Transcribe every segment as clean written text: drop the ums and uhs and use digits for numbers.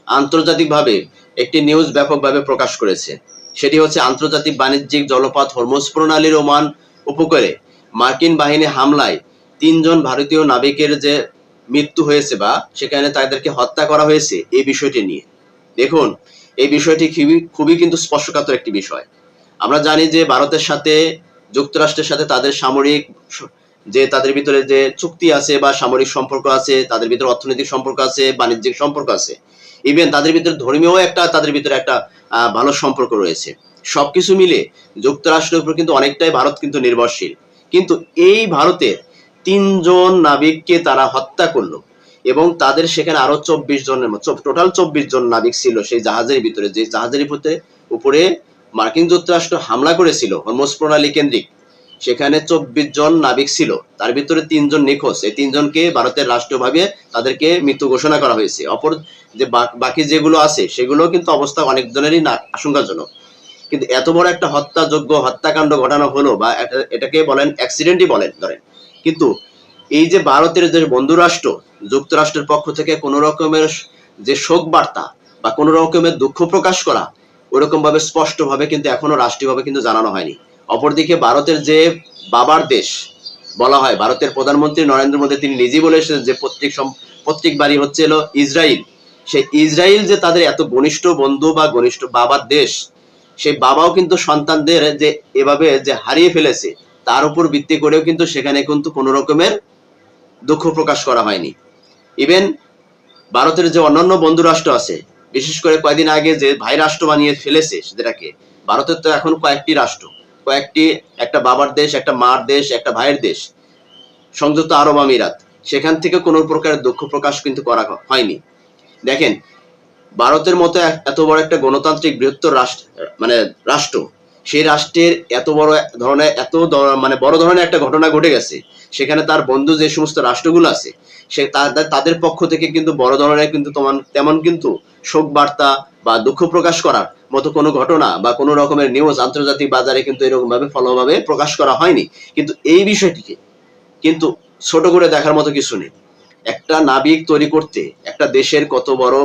আন্তর্জাতিকভাবে একটি নিউজ ব্যাপকভাবে প্রকাশ করেছে। সেটি হচ্ছে আন্তর্জাতিক বাণিজ্যিক জলপথ হরমুজ প্রণালীর ওমান উপকূলে মার্কিন বাহিনী হামলায় ৩ জন ভারতীয় নাবিকের যে মৃত্যু হয়েছে বা সেখানে তাদেরকে হত্যা করা হয়েছে এই বিষয়টি নিয়ে। দেখুন, এই বিষয়টি খুবই কিন্তু স্পর্শকাতর একটি বিষয়। আমরা জানি যে ভারতের সাথে যুক্তরাষ্ট্রের সাথে তাদের সামরিক যে তাদের ভিতরে যে চুক্তি আছে বা সামরিক সম্পর্ক আছে, তাদের ভিতরে অর্থনৈতিক সম্পর্ক আছে, বাণিজ্যিক সম্পর্ক আছে, ইভেন তাদের ভিতরে ধর্মীয় তাদের ভিতরে একটা ভালো সম্পর্ক রয়েছে। সবকিছু মিলে যুক্তরাষ্ট্রের উপর কিন্তু অনেকটাই ভারত কিন্তু নির্ভরশীল। কিন্তু এই ভারতের ৩ জন নাবিককে তারা হত্যা করলো এবং তাদের সেখানে আরো ২৪ জনের টোটাল ২৪ জন নাবিক ছিল সেই জাহাজের ভিতরে, যে জাহাজের উপরে মার্কিন যুক্তরাষ্ট্র হামলা করেছিল হরমুজ প্রণালী কেন্দ্রিক। সেখানে ২৪ জন নাবিক ছিল, তার ভিতরে ৩ জন নিখোঁজ। এই ৩ জনকে ভারতের রাষ্ট্রীয়ভাবে তাদেরকে মৃত্যু ঘোষণা করা হয়েছে। অপর যে বাকি যেগুলো আছে সেগুলো কিন্তু অবস্থা অনেক জনেরই আশঙ্কাজনক। কিন্তু এত বড় একটা হত্যাযোগ্য হত্যাকাণ্ড ঘটানো হলো বা এটাকে বলেন অ্যাক্সিডেন্টই বলেন ধরেন, কিন্তু এই যে ভারতের যে বন্ধু রাষ্ট্র যুক্তরাষ্ট্রের পক্ষ থেকে কোনো রকমের যে শোক বার্তা বা কোনো রকমের দুঃখ প্রকাশ করা ওরকম ভাবে স্পষ্টভাবে কিন্তু এখনো রাষ্ট্রীয়ভাবে কিন্তু জানানো হয়নি। অপরদিকে ভারতের যে বাবার দেশ বলা হয়, ভারতের প্রধানমন্ত্রী নরেন্দ্র মোদী তিনি নিজেই বলে এসেছেন যে প্রত্যেক বাড়ি হচ্ছে হলো ইসরায়েল। সেই ইসরায়েল যে তাদের এত ঘনিষ্ঠ বন্ধু বা ঘনিষ্ঠ বাবার দেশ, সেই বাবাও কিন্তু সন্তানদের যে এভাবে যে হারিয়ে ফেলেছে তার উপর ভিত্তি করেও কিন্তু সেখানে কিন্তু কোনো রকমের দুঃখ প্রকাশ করা হয়নি। ইভেন ভারতের যে অন্যান্য বন্ধু রাষ্ট্র আছে, বিশেষ করে কয়েকদিন আগে যে ভাই রাষ্ট্র বানিয়ে ফেলেছে সেটাকে, ভারতের তো এখন একটা বাবার দেশ, একটা মার দেশ, একটা ভাইয়ের দেশ, সংযুক্ত আরব আমিরাত, সেখান থেকে কোনো প্রকার দুঃখ প্রকাশ কিন্তু করা হয়নি। দেখেন, ভারতের মতো এত বড় একটা গণতান্ত্রিক বৃহত্তর রাষ্ট্র, সেই রাষ্ট্রের এত বড় ধরনের বড় ধরনের একটা ঘটনা ঘটে গেছে, সেখানে তার বন্ধু যে সমস্ত রাষ্ট্রগুলো আছে সে তাদের পক্ষ থেকে কিন্তু বড় ধরনের কিন্তু তেমন কিন্তু শোক বার্তা বা দুঃখ প্রকাশ করার মতো কোনো ঘটনা বা কোনো রকমের নিউজ আন্তর্জাতিক বাজারে কিন্তু এরকম ভাবে ফলোভাবে প্রকাশ করা হয়নি। কিন্তু এই বিষয়টিকে কিন্তু ছোট করে দেখার মতো কিছু নেই। একটা নাবিক তৈরি করতে একটা দেশের কত বড়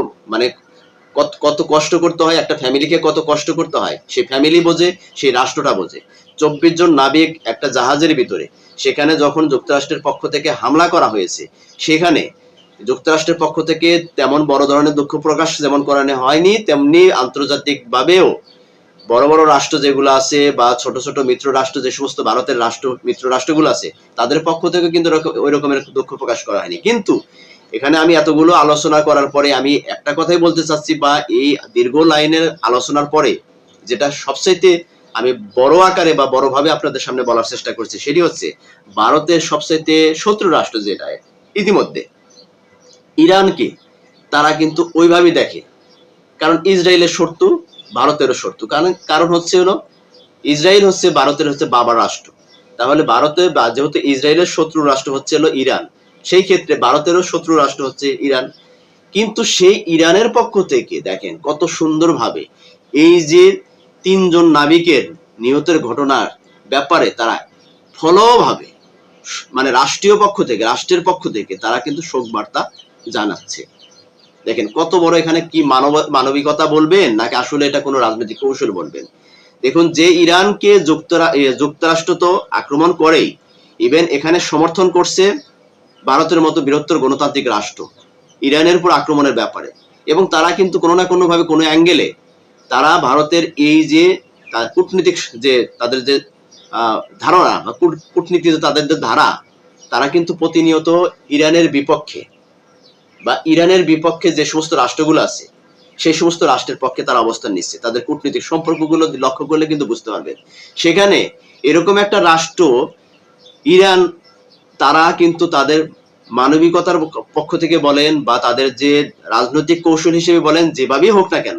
কত কষ্ট করতে হয়, একটা ফ্যামিলিকে কত কষ্ট করতে হয় সেই ফ্যামিলি বোঝে, সেই রাষ্ট্রটা বোঝে। ২৪ জন নাবিক একটা জাহাজের ভিতরে, সেখানে যখন যুক্তরাষ্ট্রের পক্ষ থেকে হামলা করা হয়েছে, সেখানে যুক্তরাষ্ট্রের পক্ষ থেকে তেমন বড় ধরনের দুঃখ প্রকাশ যেমন করানো হয়নি, তেমনি আন্তর্জাতিক ভাবেও বড় বড় রাষ্ট্র যেগুলো আছে বা ছোট ছোট মিত্র রাষ্ট্র যে সমস্ত ভারতের মিত্র রাষ্ট্রগুলো আছে তাদের পক্ষ থেকে কিন্তু ওই রকমের দুঃখ প্রকাশ করা হয়নি। কিন্তু এখানে আমি এতগুলো আলোচনা করার পরে আমি একটা কথাই বলতে চাচ্ছি, বা এই দীর্ঘ লাইনের আলোচনার পরে যেটা সবচাইতে আমি বড় আকারে বা বড়ভাবে আপনাদের সামনে বলার চেষ্টা করছি, সেটি হচ্ছে ভারতের সবচাইতে শত্রু রাষ্ট্র যেটা ইতিমধ্যে ইরানকে তারা কিন্তু ওইভাবেই দেখে। কারণ ইসরায়েলের শত্রু ভারতেরও শত্রু, কারণ হচ্ছে হলো ইসরায়েল হচ্ছে ভারতের বাবা রাষ্ট্র। তাহলে যেহেতু ইসরায়েলের শত্রু রাষ্ট্র হচ্ছে হলো ইরান, সেই ক্ষেত্রে ভারতেরও শত্রু রাষ্ট্র হচ্ছে ইরান। কিন্তু সেই ইরানের পক্ষ থেকে দেখেন কত সুন্দরভাবে এই যে ৩ জন নাবিকের নিহতের ঘটনার ব্যাপারে তারা ফলোভাবে রাষ্ট্রের পক্ষ থেকে তারা কিন্তু শোক বার্তা জানাচ্ছে। দেখেন কত বড়, এখানে কি মানবিকতা বলবেন নাকি আসলে এটা কোনো রাজনৈতিক কৌশল বলবেন? দেখুন, যে ইরানকে যুক্তরাষ্ট্র তো আক্রমণ করেই, ইভেন এখানে সমর্থন করছে ভারতের মতো বৃহত্তর গণতান্ত্রিক রাষ্ট্র ইরানের উপর আক্রমণের ব্যাপারে। এবং তারা কিন্তু কোনো না কোনো ভাবে কোনো অ্যাঙ্গেলে তারা ভারতের এই যে কূটনীতিক যে তাদের যে ধারণা বা কূটনীতি তাদের যে ধারা, তারা কিন্তু প্রতিনিয়ত ইরানের বিপক্ষে যে সমস্ত রাষ্ট্রগুলো আছে সেই সমস্ত রাষ্ট্রের পক্ষে তারা অবস্থান নিচ্ছে। তাদের কূটনৈতিক সম্পর্কগুলো লক্ষ্য করলে কিন্তু বুঝতে পারবেন, সেখানে এরকম একটা রাষ্ট্র ইরান, তারা কিন্তু তাদের মানবিকতার পক্ষ থেকে বলেন বা তাদের যে রাজনৈতিক কৌশল হিসেবে বলেন, যেভাবেই হোক না কেন,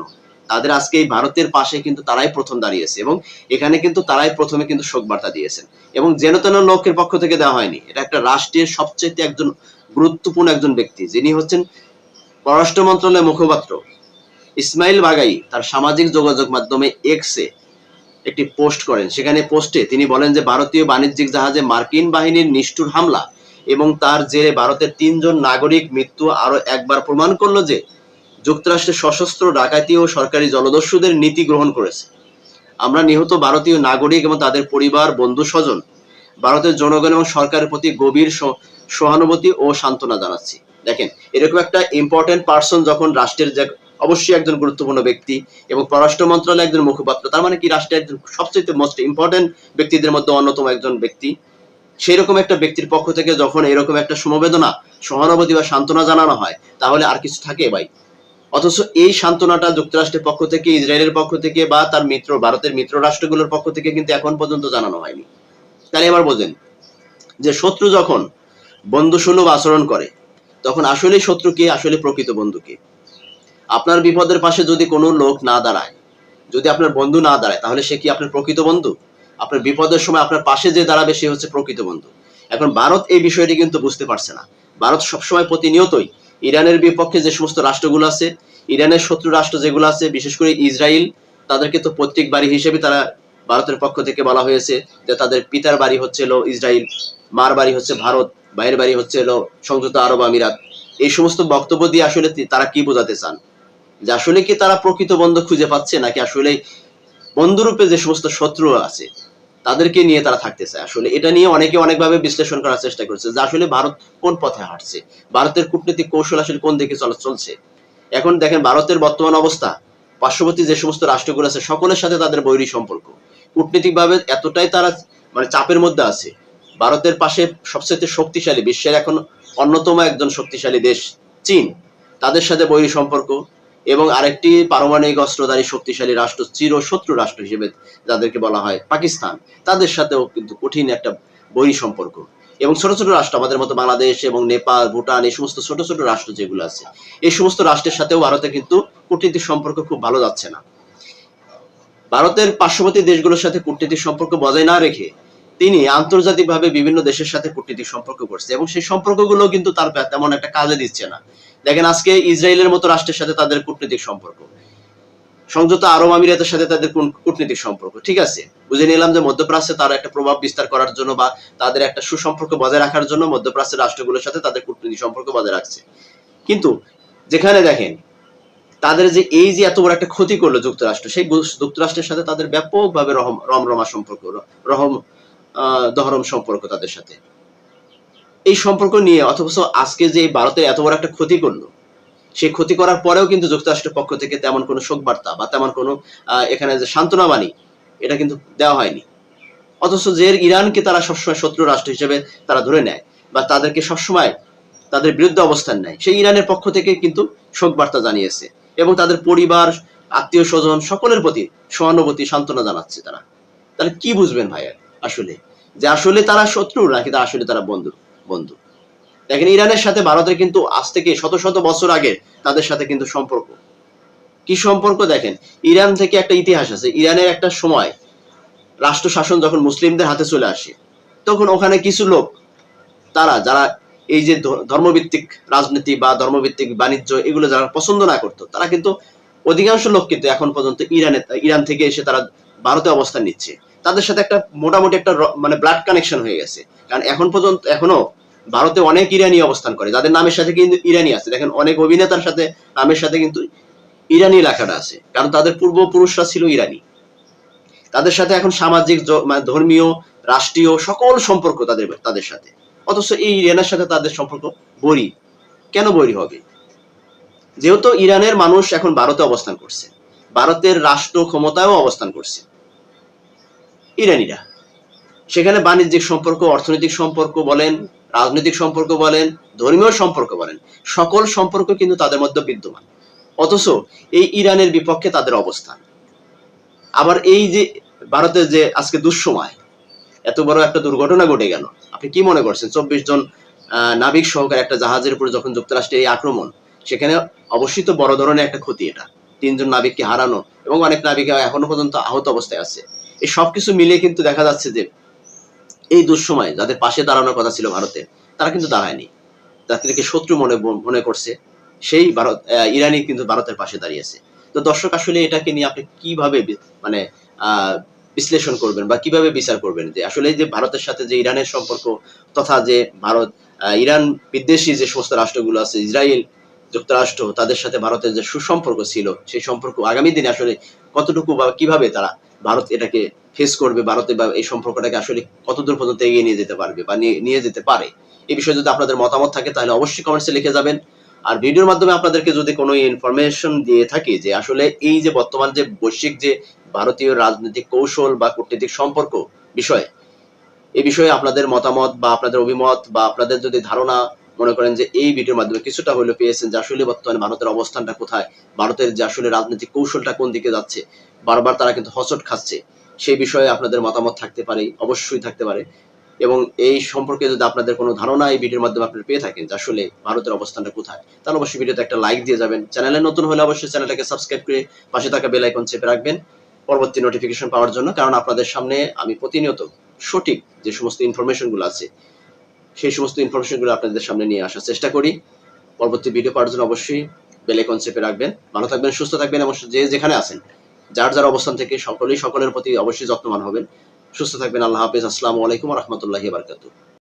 তাদের আজকে এই ভারতের পাশে কিন্তু তারাই প্রথম দাঁড়িয়েছে এবং এখানে কিন্তু তারাই প্রথমে কিন্তু শোক বার্তা দিয়েছেন এবং যেন তেন লোকের পক্ষ থেকে দেওয়া হয়নি। এটা একটা রাষ্ট্রের সবচেয়ে একজন গুরুত্বপূর্ণ একজন ব্যক্তি, যিনি হচ্ছেন পররাষ্ট্র মন্ত্রণালয়ের মুখপাত্র ইসমাইল বাগাই, তার সামাজিক যোগাযোগ মাধ্যমে এক্সে একটি পোস্ট করেন। সেখানে পোস্টে তিনি বলেন যে ভারতীয় বাণিজ্যিক জাহাজে মার্কিন বাহিনীর নিষ্ঠুর হামলা এবং তার জেরে ভারতের ৩ জন নাগরিক মৃত্যু আরো একবার প্রমাণ করলো যে যুক্তরাষ্ট্রের সশস্ত্র ডাকাতি ও সরকারি জলদস্যুদের নীতি গ্রহণ করেছে। আমরা নিহত ভারতীয় নাগরিক এবং তাদের পরিবার, বন্ধু স্বজন, ভারতের জনগণ এবং সরকারের প্রতি গভীর সহানুভূতি ও সান্ত্বনা জানাচ্ছি। দেখেন, এরকম একটা ইম্পর্টেন্ট পার্সন যখন রাষ্ট্রের যে অবশ্যই একজন গুরুত্বপূর্ণ ব্যক্তি এবং পররাষ্ট্র মন্ত্রণালয়ের একজন মুখপাত্র, তার মানে কি রাষ্ট্রের একজন সবচেয়ে মোস্ট ইম্পর্টেন্ট ব্যক্তিদের মধ্যে অন্যতম একজন ব্যক্তি, সেই রকম একটা ব্যক্তির পক্ষ থেকে যখন এরকম একটা সমবেদনা, সহানুভূতি বা সান্ত্বনা জানানো হয়, তাহলে আর কিছু থাকে ভাই? অথচ এই সান্ত্বনাটা যুক্তরাষ্ট্রের পক্ষ থেকে, ইসরায়েলের পক্ষ থেকে বা তার মিত্র ভারতের মিত্র রাষ্ট্রগুলোর পক্ষ থেকে কিন্তু এখন পর্যন্ত জানানো হয়নি। তাহলে এবার বোঝেন যে শত্রু যখন বন্ধুসুলভ আচরণ করে, তখন আসলে শত্রু কে, আসলে প্রকৃত বন্ধু কে? আপনার বিপদের পাশে যদি কোনো লোক না দাঁড়ায়, যদি আপনার বন্ধু না দাঁড়ায়, তাহলে সে কি আপনার প্রকৃত বন্ধু? আপনার বিপদের সময় আপনার পাশে যে দাঁড়াবে সে হচ্ছে প্রকৃত বন্ধু। এখন ভারত এই বিষয়টি কিন্তু বুঝতে পারছে না। ভারত সবসময় প্রতিনিয়তই ইরানের বিপক্ষে যে সমস্ত রাষ্ট্রগুলো আছে, ইরানের শত্রু রাষ্ট্র যেগুলো আছে, বিশেষ করে ইসরায়েল, তাদেরকে তো পৈতৃক বাড়ি হিসেবে তারা ভারতের পক্ষ থেকে বলা হয়েছে যে তাদের পিতার বাড়ি হচ্ছে ইসরায়েল, মার বাড়ি হচ্ছে ভারত, ভাইয়ের বাড়ি হচ্ছে সংযুক্ত আরব আমিরাত। এই সমস্ত বক্তব্য দিয়ে আসলে তারা কি বোঝাতে চান? যে আসলে কি তারা প্রকৃত বন্ধু খুঁজে পাচ্ছে, নাকি আসলে বন্ধুরূপে যে সমস্ত শত্রু আছে তাদেরকে নিয়ে তারা থাকতে চায়? আসলে এটা নিয়ে অনেকে অনেকভাবে বিশ্লেষণ করার চেষ্টা করছে যে আসলে ভারত কোন পথে হাঁটছে, ভারতের কূটনৈতিক কৌশল আসলে কোন দিকে চলছে। এখন দেখেন ভারতের বর্তমান অবস্থা, পার্শ্ববর্তী যে সমস্ত রাষ্ট্রগুলো আছে সকলের সাথে তাদের বৈরী সম্পর্ক, কূটনীতিকভাবে এতটাই তারা মানে চাপের মধ্যে আছে। ভারতের পাশে সবচেয়ে শক্তিশালী, বিশ্বের এখন অন্যতম একজন শক্তিশালী দেশ চীন, তাদের সাথে বৈরী সম্পর্ক, এবং আরেকটি পারমাণবিক অস্ত্রধারী শক্তিশালী রাষ্ট্র, চিরশত্রু রাষ্ট্র হিসেবে যাদেরকে বলা হয় পাকিস্তান, তাদের সাথেও কিন্তু কঠিন একটা বৈরী সম্পর্ক। এবং ছোট ছোট রাষ্ট্র আমাদের মতো বাংলাদেশ এবং নেপাল, ভুটান, এই সমস্ত ছোট ছোট রাষ্ট্র যেগুলো আছে, এই সমস্ত রাষ্ট্রের সাথেও ভারতের কিন্তু কূটনীতিক সম্পর্ক খুব ভালো যাচ্ছে না। ভারতের পার্শ্ববর্তী দেশগুলোর সাথে কূটনীতিক সম্পর্ক বজায় না রেখে তিনি আন্তর্জাতিকভাবে বিভিন্ন দেশের সাথে কূটনীতিক সম্পর্ক করছে, এবং সেই সম্পর্কগুলো কিন্তু তার তেমন একটা কাজে দিচ্ছে না। দেখেন আজকে ইসরায়েলের মতো রাষ্ট্রের সাথে তাদের কূটনীতিক সম্পর্ক, সংযুক্ত আরব আমিরাতের সাথে তাদের কূটনীতিক সম্পর্ক, ঠিক আছে, বুঝে নিলাম যে মধ্যপ্রাচ্যে তারা একটা প্রভাব বিস্তার করার জন্য বা তাদের একটা সুসম্পর্ক বজায় রাখার জন্য মধ্যপ্রাচ্যের রাষ্ট্রগুলোর সাথে তাদের কূটনীতিক সম্পর্ক বজায় রাখছে। কিন্তু যেখানে দেখেন তাদের যে এই যে এত বড় একটা ক্ষতি করলো যুক্তরাষ্ট্র, সেই যুক্তরাষ্ট্রের সাথে তাদের ব্যাপকভাবে রমরমা সম্পর্ক, রহম দহরম সম্পর্ক তাদের সাথে। এই সম্পর্ক নিয়ে অথচ আজকে যে ভারতের এত বড় একটা ক্ষতি করলো, সেই ক্ষতি করার পরেও কিন্তু যুক্তরাষ্ট্রের পক্ষ থেকে তেমন কোনো শোক বার্তা বা তেমন কোনো এখানে যে সান্ত্বনা বাণী, এটা কিন্তু দেওয়া হয়নি। অথচ যে ইরানকে তারা সবসময় শত্রু রাষ্ট্র হিসেবে তারা ধরে নেয় বা তাদেরকে সবসময় তাদের বিরুদ্ধে অবস্থান নেয়, সেই ইরানের পক্ষ থেকে কিন্তু শোক বার্তা জানিয়েছে এবং তাদের পরিবার, আত্মীয় স্বজন সকলের প্রতি সহানুভূতি, সান্ত্বনা জানাচ্ছে তারা। তাহলে কি বুঝবেন ভাইয়া আসলে, যে আসলে তারা শত্রু নাকি আসলে তারা বন্ধু? বন্ধু দেখেন, ইরানের সাথে ভারতের কিন্তু আজ থেকে শত শত বছর আগে তাদের সাথে কিন্তু সম্পর্ক। কি সম্পর্ক দেখেন, ইরান থেকে একটা ইতিহাস আছে। ইরানের একটা সময় রাষ্ট্র শাসন যখন মুসলিমদের হাতে চলে আসে, তখন ওখানে কিছু লোক, তারা যারা এই যে ধর্মভিত্তিক রাজনীতি বা ধর্মভিত্তিক বাণিজ্য এগুলো যারা পছন্দ না করতো, তারা কিন্তু অধিকাংশ লোক কিন্তু এখন পর্যন্ত ইরান থেকে এসে তারা ভারতে অবস্থান নিচ্ছে। তাদের সাথে একটা মোটামুটি একটা মানে ব্লাড কানেকশন হয়ে গেছে। কারণ এখন পর্যন্ত এখনো ভারতে অনেক ইরানি অবস্থান করে, যাদের নামের সাথে কিন্তু ইরানি আছে। দেখেন অনেক অভিনেতার সাথে নামের সাথে কিন্তু ইরানি লেখাটা আছে, কারণ তাদের পূর্বপুরুষরা ছিল ইরানি। তাদের সাথে এখন সামাজিক, ধর্মীয়, রাষ্ট্রীয় সকল সম্পর্ক তাদের সাথে। অথচ এই ইরানের সাথে তাদের সম্পর্ক বৈরী। কেন বৈরী হবে? যেহেতু ইরানের মানুষ এখন ভারতে অবস্থান করছে, ভারতের রাষ্ট্র ক্ষমতায়ও অবস্থান করছে ইরানিরা, সেখানে বাণিজ্যিক সম্পর্ক, অর্থনৈতিক সম্পর্ক বলেন, রাজনৈতিক সম্পর্ক বলেন, ধর্মীয় সম্পর্ক বলেন, সকল সম্পর্ক কিন্তু তাদের মধ্যে বিদ্যমান। অথচ এই ইরানের বিপক্ষে তাদের অবস্থান। আবার এই যে ভারতের যে আজকে দুঃসময়, এত বড় একটা দুর্ঘটনা ঘটে গেল, আপনি কি মনে করছেন 24 জন নাবিক সহকারে একটা জাহাজের উপরে যখন যুক্তরাষ্ট্রের এই আক্রমণ, সেখানে অবশ্যই তো বড় ধরনের একটা ক্ষতি। এটা 3 জন নাবিককে হারানো এবং অনেক নাবিক এখনো পর্যন্ত আহত অবস্থায় আছে। এই সবকিছু মিলিয়ে কিন্তু দেখা যাচ্ছে যে এই দুঃসময় যাদের পাশে দাঁড়ানোর কথা ছিল ভারতের, তারা কিন্তু দাঁড়ায়নি। যাদেরকে শত্রু মনে করছে, সেই ভারত, ইরানি কিন্তু ভারতের পাশে দাঁড়িয়েছে। তো দর্শক আসলে এটাকে নিয়ে আপনি কিভাবে মানে বিশ্লেষণ করবেন বা কিভাবে বিচার করবেন যে আসলে যে ভারতের সাথে যে ইরানের সম্পর্ক, তথা যে ভারত ইরান বিদ্বেষী যে সমস্ত রাষ্ট্রগুলো আছে, ইসরায়েল, যুক্তরাষ্ট্র তাদের সাথে ভারতের যে সুসম্পর্ক ছিল সেই সম্পর্ক আগামী দিনে আসলে কতটুকু বা কিভাবে তারা ভারত এটাকে ফেস করবে, ভারতে বা এই সম্পর্কটাকে আসলে কতদূর পর্যন্ত এগিয়ে নিয়ে যেতে পারবে বা নিয়ে যেতে পারে। এই বিষয়ে যদি আপনাদের মতামত থাকে তাহলে অবশ্যই কমেন্টসে লিখে যাবেন। আর ভিডিওর মাধ্যমে আপনাদেরকে যদি কোনো ইনফরমেশন দিয়ে থাকি যে আসলে এই যে বর্তমান যে বৈশ্বিক যে ভারতীয় রাজনৈতিক কৌশল বা কূটনৈতিক সম্পর্ক বিষয়ে, এই বিষয়ে আপনাদের মতামত বা আপনাদের অভিমত বা আপনাদের যদি ধারণা মনে করেন যে এই ভিডিওর মাধ্যমে কিছুটা হলেও পেয়েছেন যে আসলে বর্তমানে ভারতের অবস্থানটা কোথায়, ভারতের যে আসলে রাজনৈতিক কৌশলটা কোন দিকে যাচ্ছে, বারবার তারা কিন্তু হোঁচট খাচ্ছে, সেই বিষয়ে আপনাদের মতামত থাকতে পারে, অবশ্যই থাকতে পারে। এবং এই সম্পর্কে যদি আপনাদের কোনো ধারণা এই ভিডিওর মাধ্যমে আপনারা পেয়ে থাকেন যে আসলে ভারতের অবস্থানটা কোথায়, তাহলে অবশ্যই ভিডিওতে একটা লাইক দিয়ে যাবেন। চ্যানেলে নতুন হলে অবশ্যই চ্যানেলটাকে সাবস্ক্রাইব করে পাশে থাকা বেল আইকন চেপে রাখবেন পরবর্তী নোটিফিকেশন পাওয়ার জন্য। কারণ আপনাদের সামনে আমি প্রতিনিয়ত সঠিক যে সমস্ত ইনফরমেশন গুলো আছে সেই সমস্ত ইনফরমেশন গুলো আপনাদের সামনে নিয়ে আসার চেষ্টা করি। পরবর্তী ভিডিও পাওয়ার জন্য অবশ্যই বেল আইকন চেপে রাখবেন। ভালো থাকবেন, সুস্থ থাকবেন এবং যে যেখানে আছেন যার যার অবস্থান থেকে সকলের প্রতি অবশ্যই যত্নবান হবেন। সুস্থ থাকবেন। আল্লাহ হাফেজ। আসসালামু আলাইকুম ওয়া রাহমাতুল্লাহি ওয়া বারাকাতুহু।